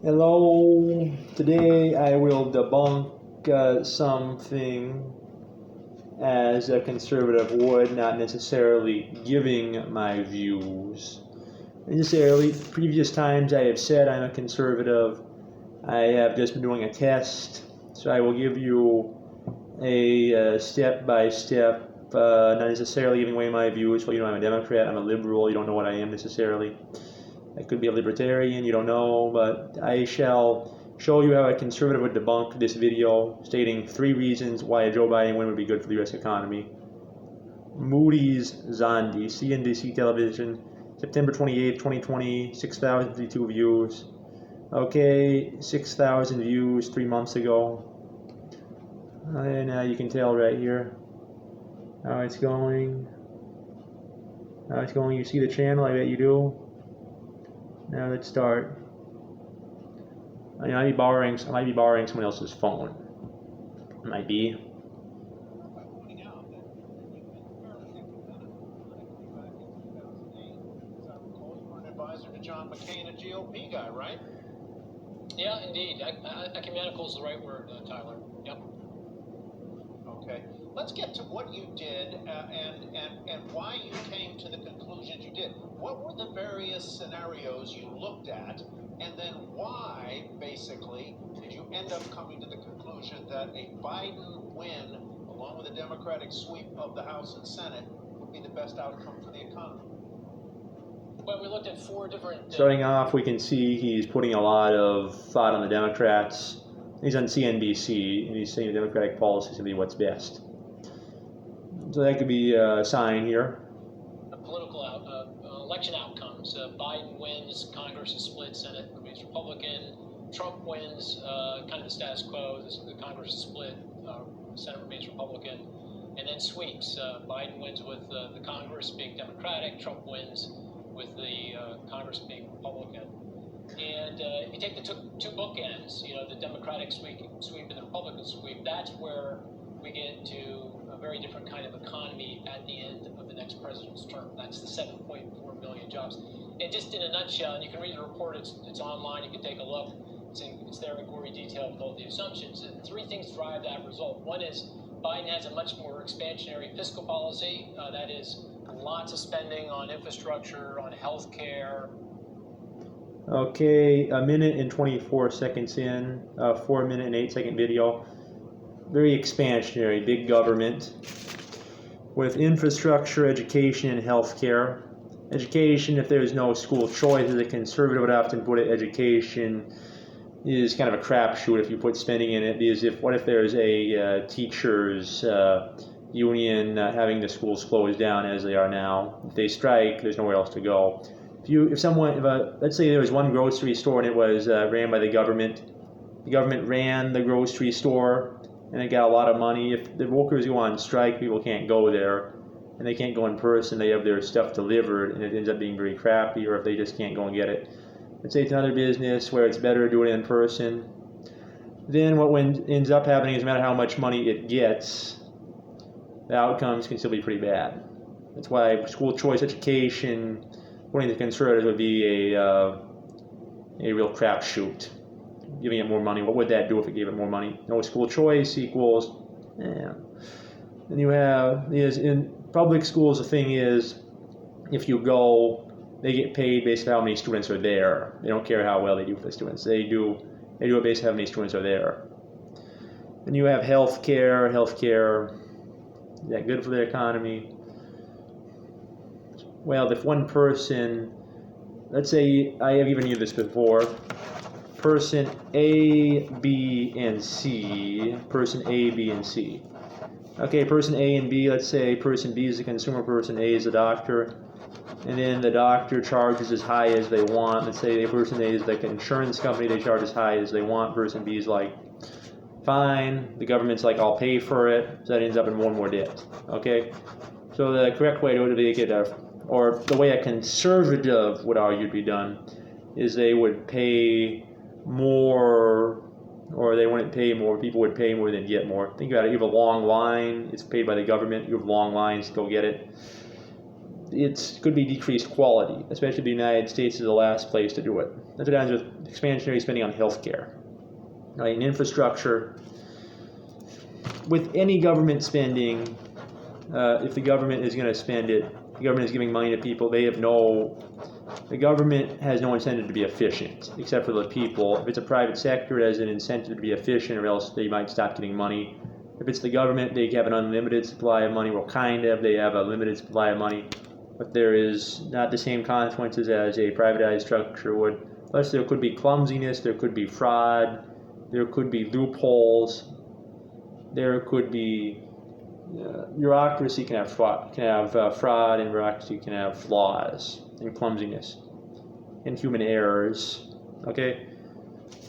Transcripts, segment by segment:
Hello, today I will debunk something as a conservative would, not necessarily giving my views. Necessarily, previous times I have said I'm a conservative. I have just been doing a test, so I will give you a step by step, not necessarily giving away my views. Well, I'm a Democrat, I'm a liberal, you don't know what I am necessarily. I could be a libertarian, you don't know, but I shall show you how a conservative would debunk this video, stating 3 reasons why a Joe Biden win would be good for the U.S. economy. Moody's Zandi, CNBC television, September 28th, 2020, 6,052 views. Okay, 6,000 views 3 months ago. And now you can tell right here how it's going. How it's going. You see the channel? I bet you do. Now let's start. I might be borrowing someone else's phone. It might be. Advisor to John McCain, a GOP guy, right? Yeah, indeed. Ecumenical is the right word, Tyler. Yep. Okay. Let's get to what you did and why you came to the conclusions you did. What were the various scenarios you looked at, and then why, basically, did you end up coming to the conclusion that a Biden win, along with a Democratic sweep of the House and Senate, would be the best outcome for the economy? Well, we looked at 4 different... Starting off, we can see he's putting a lot of thought on the Democrats. He's on CNBC, and he's saying the Democratic policy is going to be what's best. So that could be a sign here. Political election outcomes. Biden wins, Congress is split, Senate remains Republican. Trump wins, kind of the status quo, the Congress is split, Senate remains Republican. And then sweeps. Biden wins with the Congress being Democratic, Trump wins with the Congress being Republican. And if you take the two bookends, the Democratic sweep and the Republican sweep, that's where we get to a very different kind of economy at the end of the next president's term. That's the 7.4 million jobs. And just in a nutshell, and you can read the report, it's online, you can take a look. It's there in gory detail with all the assumptions. And 3 things drive that result. One is Biden has a much more expansionary fiscal policy. That is lots of spending on infrastructure, on health care. Okay, 1 minute and 24 seconds in, 4 minute and 8 second video. Very expansionary, big government with infrastructure, education, and healthcare. Education, if there's no school choice, as a conservative would often put it, education is kind of a crapshoot if you put spending in it. Because what if there's a teachers union having the schools closed down as they are now? If they strike, there's nowhere else to go. Let's say there was one grocery store and it was ran by the government. The government ran the grocery store and it got a lot of money. If the workers go on strike, people can't go there, and they can't go in person. They have their stuff delivered, and it ends up being very crappy. Or if they just can't go and get it, let's say it's another business where it's better to do it in person. Then what ends up happening is no matter how much money it gets, the outcomes can still be pretty bad. That's why school choice education, according to conservatives, would be a real crapshoot. Giving it more money, what would that do if it gave it more money? No school choice equals, Then you have, in public schools, the thing is, if you go, they get paid based on how many students are there. They don't care how well they do for the students. They do it based on how many students are there. Then you have healthcare. Healthcare, is that good for the economy? Well, if one person, let's say, I have even used this before, person A, B, and C, person A, B, and C. Okay, person A and B, let's say person B is the consumer, person A is the doctor, and then the doctor charges as high as they want. Let's say the person A is the insurance company, they charge as high as they want. Person B is like, fine, the government's like, I'll pay for it, so that ends up in more and more debt. Okay, so the correct way to make it, or the way a conservative would argue to be done, is they would pay more, or they wouldn't pay more. People would pay more than get more. Think about it. You have a long line. It's paid by the government. You have long lines to go get it. it could be decreased quality, especially the United States is the last place to do it. That's what happens with expansionary spending on healthcare, right? And infrastructure. With any government spending, if the government is going to spend it, the government is giving money to people. The government has no incentive to be efficient, except for the people. If it's a private sector, it has an incentive to be efficient, or else they might stop getting money. If it's the government, they have an unlimited supply of money. Well, kind of, they have a limited supply of money, but there is not the same consequences as a privatized structure would. Plus, there could be clumsiness, there could be fraud, there could be loopholes, there could be bureaucracy can have fraud, and bureaucracy can have flaws and clumsiness and human errors. Okay,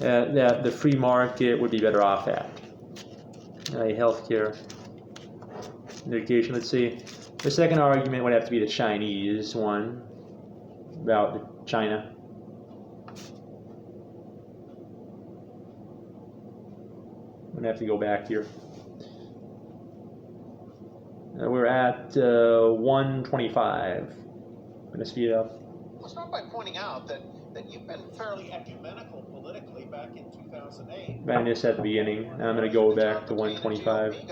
that the free market would be better off at. Healthcare, education. Let's see. The second argument would have to be the Chinese one about China. I'm gonna have to go back here. We're at 125. I'm gonna speed it up. I'll start by pointing out that you've been fairly ecumenical politically back in 2008. Ran this at the beginning. Now I'm gonna go back to 125.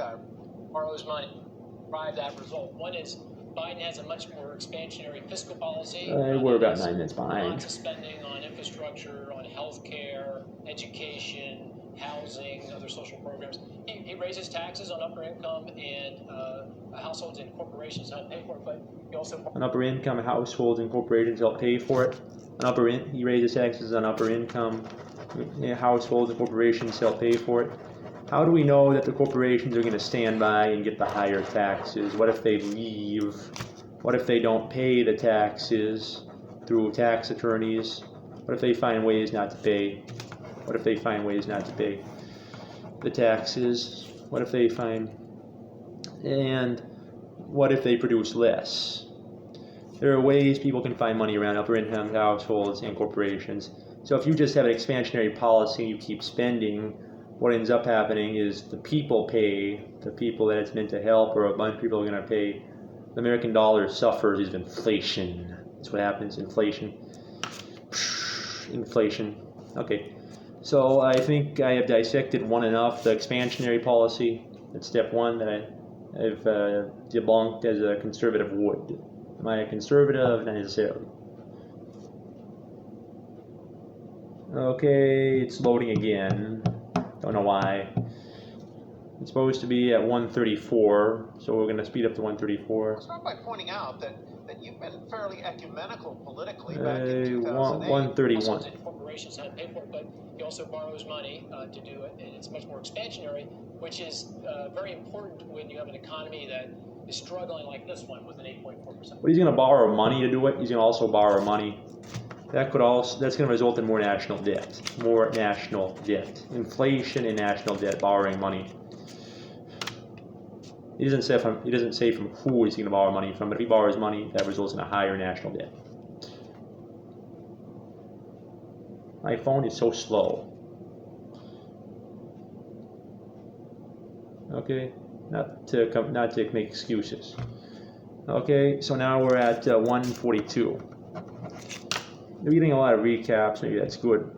Borrows money, drive that result. One is Biden has a much more expansionary fiscal policy. We're about 9 minutes behind. Lots of spending on infrastructure, on healthcare, education, housing, other social programs. He raises taxes on upper income and households and corporations to help pay for it, but he also... On upper income households and corporations help pay for it. He raises taxes on upper income households and corporations help pay for it. How do we know that the corporations are going to stand by and get the higher taxes? What if they leave? What if they don't pay the taxes through tax attorneys? What if they find ways not to pay? What if they find ways not to pay the taxes? What if they find... And what if they produce less? There are ways people can find money around upper income households and corporations. So if you just have an expansionary policy and you keep spending, what ends up happening is the people pay, the people that it's meant to help, or a bunch of people are going to pay. The American dollar suffers is inflation. That's what happens, inflation. Inflation. Okay. So I think I have dissected one enough. The expansionary policy, that's step one that I've debunked as a conservative would. Am I a conservative? Not necessarily. Okay, it's loading again. Don't know why. It's supposed to be at 134, so we're going to speed up to 134. I'll start by pointing out that you've been fairly ecumenical politically back in 2008. 131. Corporations have to pay for it, but he also borrows money to do it, and it's much more expansionary, which is very important when you have an economy that is struggling like this one with an 8.4%. But he's going to borrow money to do it. He's going to also borrow money. That's going to result in more national debt. More national debt. Inflation and national debt, borrowing money. He doesn't say from who he's going to borrow money from, but if he borrows money, that results in a higher national debt. My phone is so slow. Okay, not to make excuses. Okay, so now we're at 142. We're getting a lot of recaps. Maybe that's good.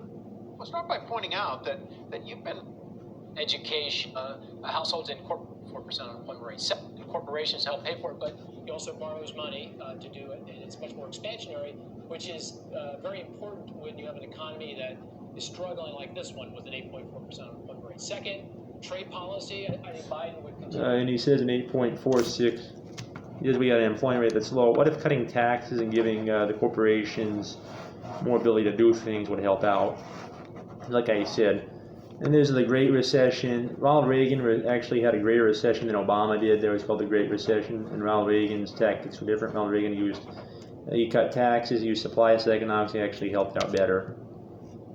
I'll start by pointing out that you've been education, households and 4% unemployment rate. Corporations help pay for it, but he also borrows money to do it, and it's much more expansionary, which is very important when you have an economy that is struggling like this one with an 8.4% unemployment rate. Second, trade policy. I think Biden would continue. And he says an 8.46 because we got an employment rate that's low. What if cutting taxes and giving the corporations more ability to do things would help out? Like I said. And there's the Great Recession. Ronald Reagan actually had a greater recession than Obama did. There was called the Great Recession, and Ronald Reagan's tactics were different. Ronald Reagan he cut taxes, used supply-side economics, he actually helped out better.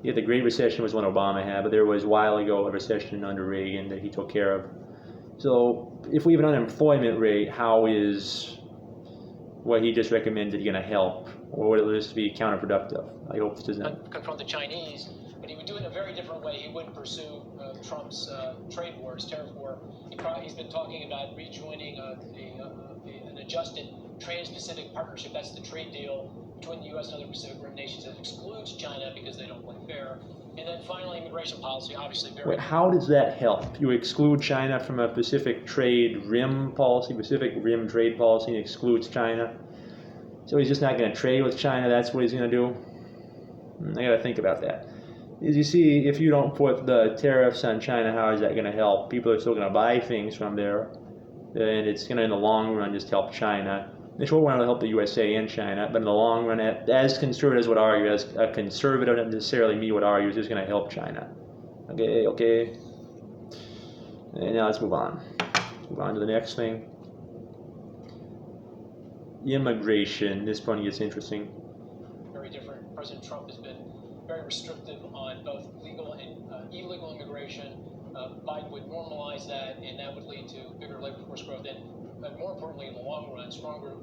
Yeah, the Great Recession was one Obama had, but there was a while ago a recession under Reagan that he took care of. So if we have an unemployment rate, how is what he just recommended going to help? Or would it just be counterproductive? I hope this doesn't... Confront the Chinese. But he would do it in a very different way. He wouldn't pursue Trump's trade wars, tariff war. He's been talking about rejoining an adjusted Trans-Pacific Partnership. That's the trade deal between the U.S. and other Pacific Rim nations that excludes China because they don't play fair. And then finally, immigration policy, obviously very. Wait, how does that help? You exclude China from a Pacific trade rim policy, Pacific rim trade policy, and excludes China. So he's just not going to trade with China. That's what he's going to do. I got to think about that. As you see, if you don't put the tariffs on China, how is that going to help? People are still going to buy things from there, and it's going to, in the long run, just help China. In the short run, it'll help the USA and China, but in the long run, as conservatives would argue, as a conservative, not necessarily me, would argue, is just going to help China. Okay. And now let's move on. Move on to the next thing. Immigration. This one gets interesting. Very different. President Trump has been very restrictive on both legal and illegal immigration. Biden would normalize that, and that would lead to bigger labor force growth, and more importantly, in the long run, stronger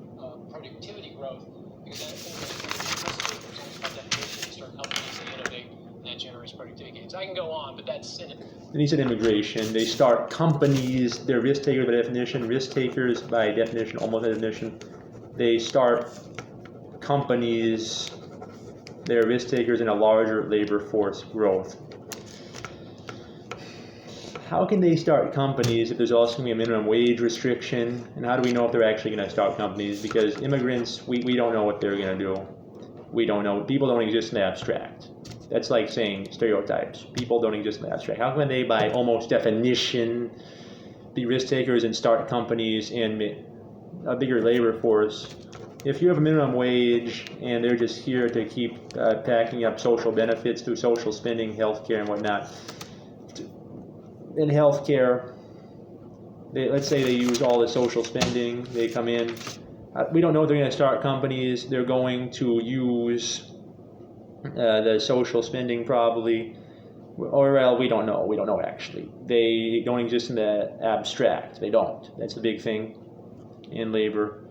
productivity growth, because that is by definition to start companies that innovate, and that generates productivity gains. I can go on, but that's in it. Then he said immigration. They start companies. They're risk takers by definition. Risk takers by definition, almost by definition. They start companies. They're risk takers in a larger labor force growth. How can they start companies if there's also going to be a minimum wage restriction? And how do we know if they're actually going to start companies? Because immigrants, we don't know what they're going to do. We don't know. People don't exist in the abstract. That's like saying stereotypes. People don't exist in the abstract. How can they, by almost definition, be risk takers and start companies and a bigger labor force? If you have a minimum wage and they're just here to keep packing up social benefits through social spending, healthcare, and whatnot. In healthcare, let's say they use all the social spending, they come in. We don't know if they're going to start companies. They're going to use the social spending probably. Or, well, we don't know. We don't know actually. They don't exist in the abstract. They don't. That's the big thing in labor.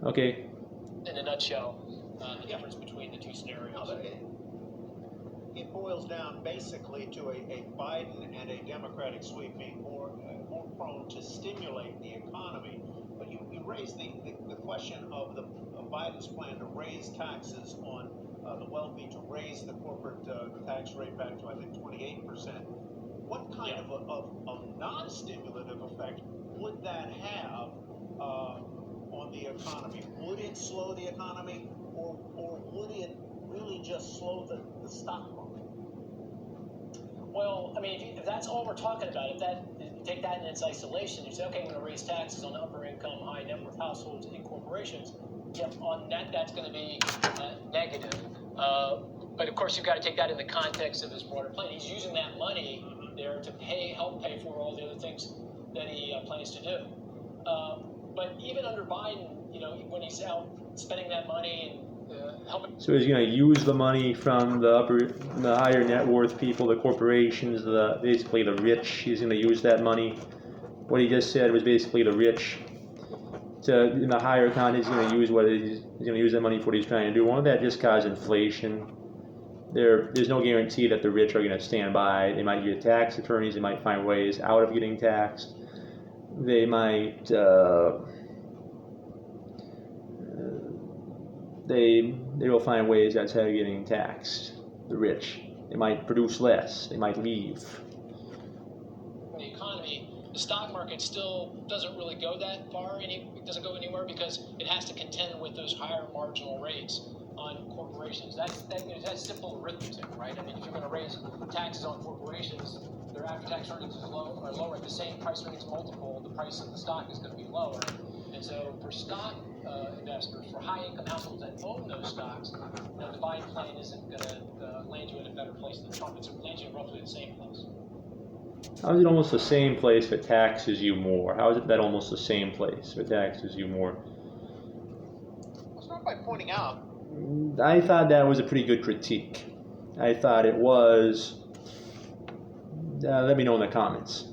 Okay. In a nutshell, the difference between the two scenarios. It boils down basically to a Biden and a Democratic sweep being more prone to stimulate the economy. But you raised the question of Biden's plan to raise taxes on the wealthy, to raise the corporate tax rate back to, I think, 28%. What kind of non-stimulative effect would that have on the economy? Would it slow the economy, or would it really just slow the stock market? Well, I mean, if that's all we're talking about, if you take that in its isolation, you say, okay, I'm going to raise taxes on upper income, high net worth households and corporations. Yep, on that's going to be negative. But of course, you've got to take that in the context of his broader plan. He's using that money there to help pay for all the other things that he plans to do. But even under Biden, when he's out spending that money and helping. So he's going to use the money from the higher net worth people, the corporations, basically the rich. He's going to use that money. What he just said was basically the rich. In the higher economy, he's going to use he's going to use that money for what he's trying to do. Won't that just cause inflation? There's no guarantee that the rich are going to stand by. They might get tax attorneys. They might find ways out of getting taxed. They might. They will find ways outside of getting taxed. The rich. They might produce less. They might leave. The economy, the stock market still doesn't really go that far. It doesn't go anywhere because it has to contend with those higher marginal rates on corporations. That's simple arithmetic, right? I mean, if you're going to raise taxes on corporations, their after-tax earnings are lower at the same price earnings multiple. The price of the stock is going to be lower. And so for stock investors, for high-income households that own those stocks, the Biden plan isn't going to land you in a better place than Trump. It's lands you roughly the same place. How is it almost the same place if it taxes you more? How is it that almost the same place if it taxes you more? I'll start by pointing out. I thought that was a pretty good critique. I thought it was. Let me know in the comments.